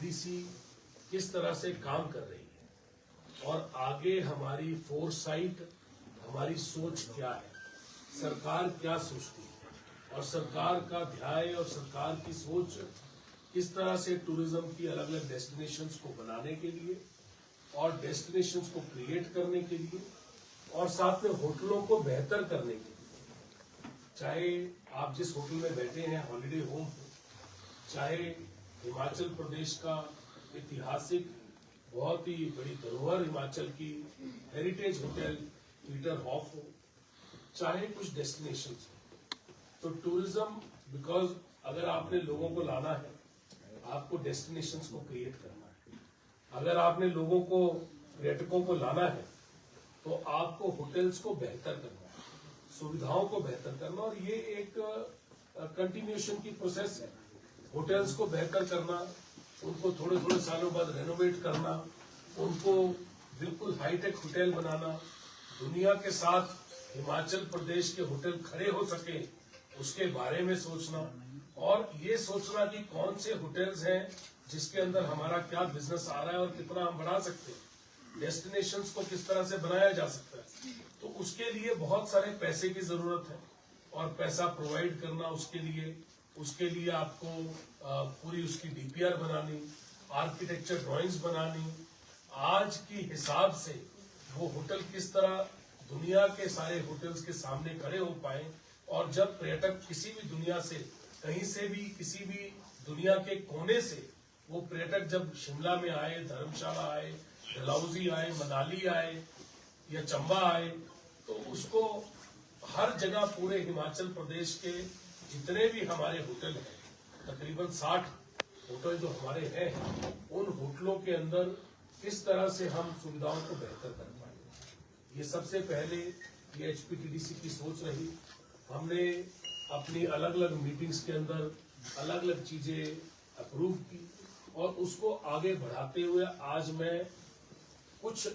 DC किस तरह से काम कर रही है और आगे हमारी फोरसाइट, हमारी सोच क्या है, सरकार क्या सोचती है और सरकार का ध्यान और सरकार की सोच किस तरह से टूरिज्म की अलग अलग डेस्टिनेशंस को बनाने के लिए और डेस्टिनेशंस को क्रिएट करने के लिए और साथ में होटलों को बेहतर करने के लिए, चाहे आप जिस होटल में बैठे हैं हॉलिडे होम हो, चाहे हिमाचल प्रदेश का ऐतिहासिक बहुत ही बड़ी धरोहर हिमाचल की हेरिटेज होटल पीटर हॉफ हो, चाहे कुछ डेस्टिनेशंस हो, तो टूरिज्म बिकॉज अगर आपने लोगों को लाना है, आपको डेस्टिनेशंस को क्रिएट करना है। अगर आपने लोगों को, पर्यटकों को लाना है, तो आपको होटल्स को बेहतर करना है, सुविधाओं को बेहतर करना, और ये एक कंटिन्यूएशन की प्रोसेस है। होटल्स को बेहतर करना, उनको थोड़े थोड़े सालों बाद रेनोवेट करना, उनको बिल्कुल हाईटेक होटल बनाना, दुनिया के साथ हिमाचल प्रदेश के होटल खड़े हो सके उसके बारे में सोचना, और ये सोचना कि कौन से होटल्स हैं जिसके अंदर हमारा क्या बिजनेस आ रहा है और कितना हम बढ़ा सकते हैं, डेस्टिनेशंस को किस तरह से बनाया जा सकता है। तो उसके लिए बहुत सारे पैसे की जरूरत है और पैसा प्रोवाइड करना उसके लिए आपको पूरी उसकी डीपीआर बनानी, आर्किटेक्चर ड्राइंग्स बनानी, आज की हिसाब से वो होटल किस तरह दुनिया के सारे होटल्स के सामने खड़े हो पाए, और जब पर्यटक किसी भी दुनिया से, कहीं से भी, किसी भी दुनिया के कोने से वो पर्यटक जब शिमला में आए, धर्मशाला आए, डलहौजी आए, मनाली आए या चंबा आए, तो उसको हर जगह पूरे हिमाचल प्रदेश के जितने भी हमारे होटल हैं, तकरीबन 60 होटल जो हमारे हैं, उन होटलों के अंदर किस तरह से हम सुविधाओं को बेहतर कर पाए, ये सबसे पहले ये एचपीटीडीसी की सोच रही। हमने अपनी अलग अलग मीटिंग्स के अंदर अलग अलग चीजें अप्रूव की और उसको आगे बढ़ाते हुए आज मैं कुछ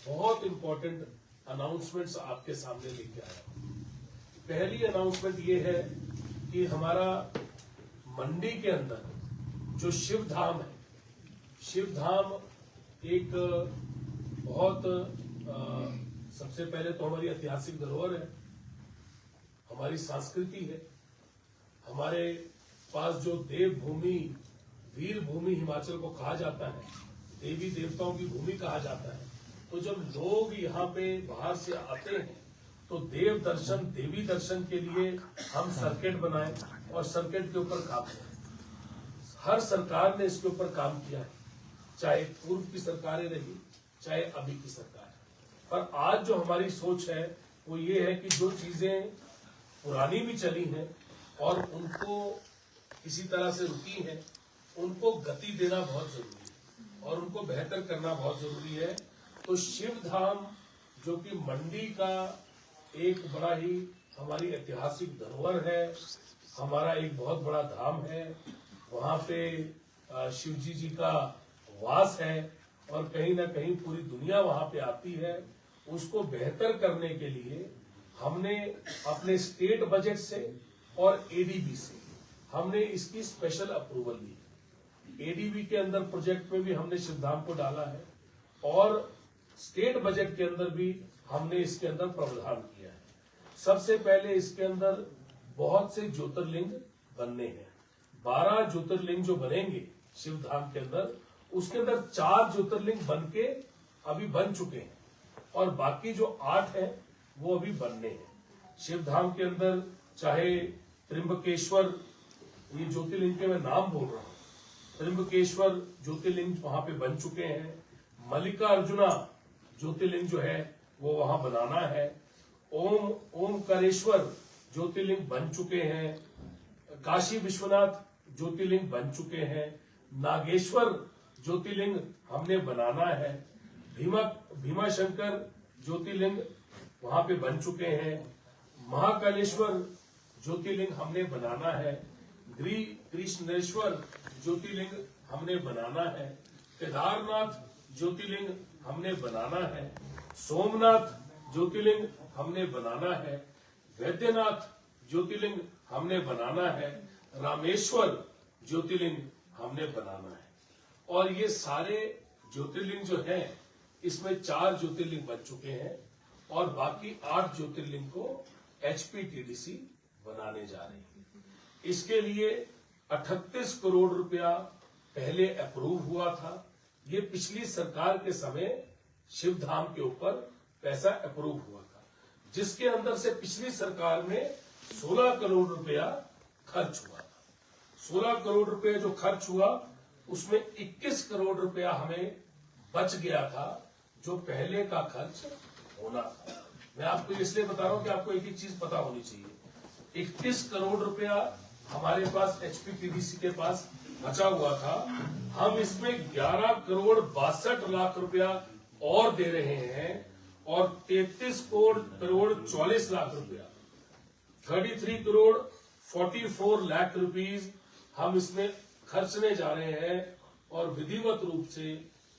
बहुत इंपॉर्टेंट अनाउंसमेंट्स आपके सामने लेके आया हूं। पहली अनाउंसमेंट ये है कि हमारा मंडी के अंदर जो शिव धाम है, शिव धाम एक बहुत सबसे पहले तो हमारी ऐतिहासिक धरोहर है, हमारी संस्कृति है। हमारे पास जो देवभूमि, वीर भूमि हिमाचल को कहा जाता है, देवी देवताओं की भूमि कहा जाता है, तो जब लोग यहाँ पे बाहर से आते हैं तो देव दर्शन, देवी दर्शन के लिए हम सर्किट बनाए और सर्किट के ऊपर काम किया। हर सरकार ने इसके ऊपर काम किया है, चाहे पूर्व की सरकारें रही, चाहे अभी की सरकार है। पर आज जो हमारी सोच है वो ये है कि जो चीजें पुरानी भी चली हैं और उनको किसी तरह से रुकी हैं, उनको गति देना बहुत जरूरी है और उनको बेहतर करना बहुत जरूरी है। तो शिव धाम जो कि मंडी का एक बड़ा ही हमारी ऐतिहासिक धरोहर है, हमारा एक बहुत बड़ा धाम है, वहां पे शिवजी जी का वास है और कहीं ना कहीं पूरी दुनिया वहां पे आती है। उसको बेहतर करने के लिए हमने अपने स्टेट बजट से और एडीबी से हमने इसकी स्पेशल अप्रूवल ली। एडीबी के अंदर प्रोजेक्ट में भी हमने शिवधाम को डाला है और स्टेट बजट के अंदर भी हमने इसके अंदर प्रावधान किया है। सबसे पहले इसके अंदर बहुत से ज्योतिर्लिंग बनने हैं। 12 ज्योतिर्लिंग जो बनेंगे शिवधाम के अंदर, उसके अंदर 4 ज्योतिर्लिंग बनके अभी बन चुके हैं और बाकी जो 8 हैं वो अभी बनने हैं। शिवधाम के अंदर चाहे त्रिंबकेश्वर, ये ज्योतिर्लिंग के मैं नाम बोल रहा हूँ, त्रिंबकेश्वर ज्योतिर्लिंग वहां पे बन चुके हैं। मल्लिकार्जुना ज्योतिर्लिंग जो है वो वहां बनाना है। ओमकारेश्वर ज्योतिर्लिंग बन चुके हैं। काशी विश्वनाथ ज्योतिर्लिंग बन चुके हैं। नागेश्वर ज्योतिर्लिंग हमने बनाना है। भीमाशंकर ज्योतिर्लिंग वहां पे बन चुके हैं। महाकालेश्वर ज्योतिर्लिंग हमने बनाना है। कृष्णेश्वर ज्योतिर्लिंग हमने बनाना है। केदारनाथ ज्योतिर्लिंग हमने बनाना है। सोमनाथ ज्योतिर्लिंग हमने बनाना है। वैद्यनाथ ज्योतिर्लिंग हमने बनाना है। रामेश्वर ज्योतिर्लिंग हमने बनाना है। और ये सारे ज्योतिर्लिंग जो हैं, इसमें 4 ज्योतिर्लिंग बन चुके हैं और बाकी 8 ज्योतिर्लिंग को HPTDC बनाने जा रहे हैं। इसके लिए 38 करोड़ रुपया पहले अप्रूव हुआ था। ये पिछली सरकार के समय शिवधाम के ऊपर पैसा अप्रूव हुआ था, जिसके अंदर से पिछली सरकार में 16 करोड़ रुपया खर्च हुआ था। 16 करोड़ रुपया जो खर्च हुआ, उसमें 21 करोड़ रुपया हमें बच गया था, जो पहले का खर्च होना था। मैं आपको इसलिए बता रहा हूं कि आपको एक चीज पता होनी चाहिए। 21 करोड़ रुपया हमारे पास HPTDC के पास बचा हुआ था। हम इसमें 11 करोड़ 62 लाख रुपया और दे रहे हैं और 33 करोड़ 44 लाख रुपया 33 करोड़ 44 लाख रुपीज हम इसमें खर्चने जा रहे हैं और विधिवत रूप से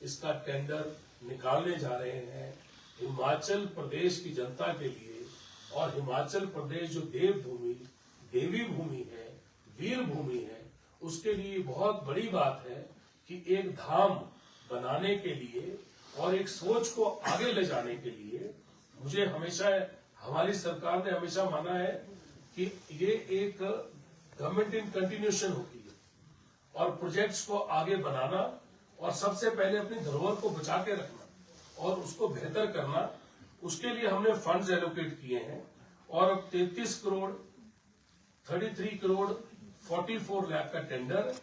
इसका टेंडर निकालने जा रहे हैं हिमाचल प्रदेश की जनता के लिए। और हिमाचल प्रदेश जो देवभूमि, देवी भूमि है, वीर भूमि है, उसके लिए बहुत बड़ी बात है कि एक धाम बनाने के लिए और एक सोच को आगे ले जाने के लिए मुझे हमेशा, हमारी सरकार ने हमेशा माना है कि ये एक गवर्नमेंट इन कंटिन्यूएशन होती है और प्रोजेक्ट्स को आगे बनाना और सबसे पहले अपनी धरोहर को बचा के रखना और उसको बेहतर करना, उसके लिए हमने फंड्स एलोकेट किए हैं और अब 33 करोड़ 44 लाख का टेंडर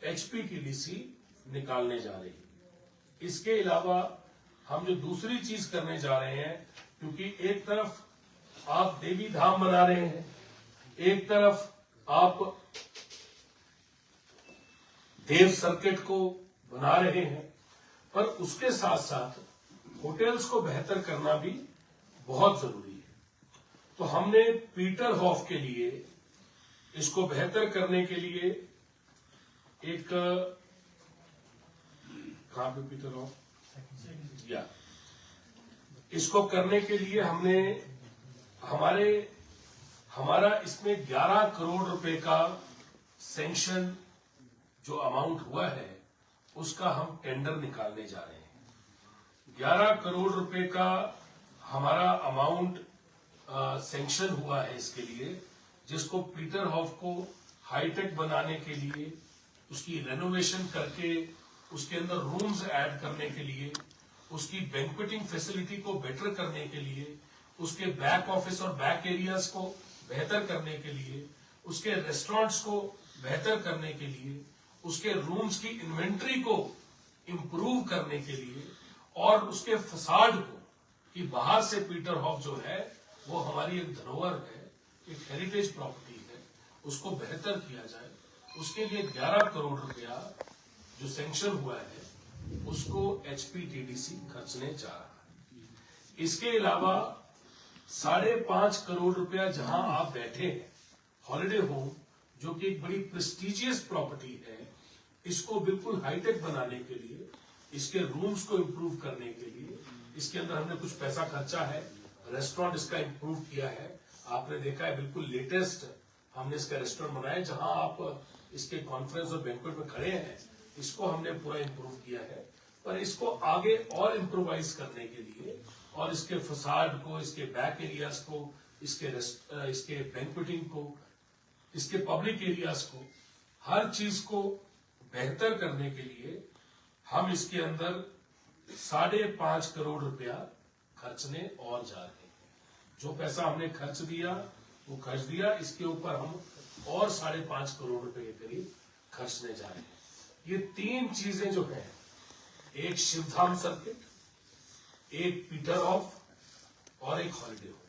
HPTDC निकालने जा रही है। इसके अलावा हम जो दूसरी चीज करने जा रहे हैं, क्योंकि एक तरफ आप देवी धाम बना रहे हैं, एक तरफ आप देव सर्किट को बना रहे हैं, पर उसके साथ साथ होटल्स को बेहतर करना भी बहुत जरूरी है। तो हमने पीटर हॉफ के लिए, इसको बेहतर करने के लिए एक, कहां पे पीटर हॉफ, या इसको करने के लिए हमने हमारा इसमें 11 करोड़ रुपए का सैंक्शन जो अमाउंट हुआ है, उसका हम टेंडर निकालने जा रहे हैं। 11 करोड़ रुपए का हमारा अमाउंट सैंक्शन हुआ है इसके लिए, जिसको पीटर हॉफ को हाईटेक बनाने के लिए, उसकी रेनोवेशन करके उसके अंदर रूम्स ऐड करने के लिए, उसकी बैंक्वेटिंग फैसिलिटी को बेटर करने के लिए, उसके बैक ऑफिस और बैक एरियाज को बेहतर करने के लिए, उसके रेस्टोरेंट्स को बेहतर करने के लिए, उसके रूम्स की इन्वेंट्री को इंप्रूव करने के लिए और उसके फसाड को, कि बाहर से पीटर हॉफ जो है वो हमारी एक धरोहर है, एक हेरिटेज प्रॉपर्टी है, उसको बेहतर किया जाए, उसके लिए 11 करोड़ रुपया जो सैंक्शन हुआ है उसको HPTDC खर्चने जा रहा है। इसके अलावा 5.5 करोड़ रुपया जहां आप बैठे हैं, हॉलिडे होम, जो कि एक बड़ी प्रेस्टिजियस प्रॉपर्टी है, इसको बिल्कुल हाईटेक बनाने के लिए, इसके रूम्स को इम्प्रूव करने के लिए, इसके अंदर हमने कुछ पैसा खर्चा है, रेस्टोरेंट इसका इम्प्रूव किया है, आपने देखा है बिल्कुल लेटेस्ट हमने इसका रेस्टोरेंट बनाया, जहां आप इसके कॉन्फ्रेंस और बैंक्वेट में खड़े हैं, इसको हमने पूरा इम्प्रूव किया है। पर इसको आगे और इम्प्रोवाइज करने के लिए और इसके फसाड को, इसके बैक एरियाज को, इसके बैंक्वेटिंग को, इसके पब्लिक एरियाज को, हर चीज को बेहतर करने के लिए हम इसके अंदर 5.5 करोड़ रुपया खर्चने और जा रहे हैं। जो पैसा हमने खर्च दिया वो खर्च दिया, इसके ऊपर हम और 5.5 करोड़ रुपए के करीब खर्चने जा रहे हैं। ये 3 चीजें जो हैं, एक शिवधाम सर्किट, एक पीटर हॉफ और एक हॉलिडे होम,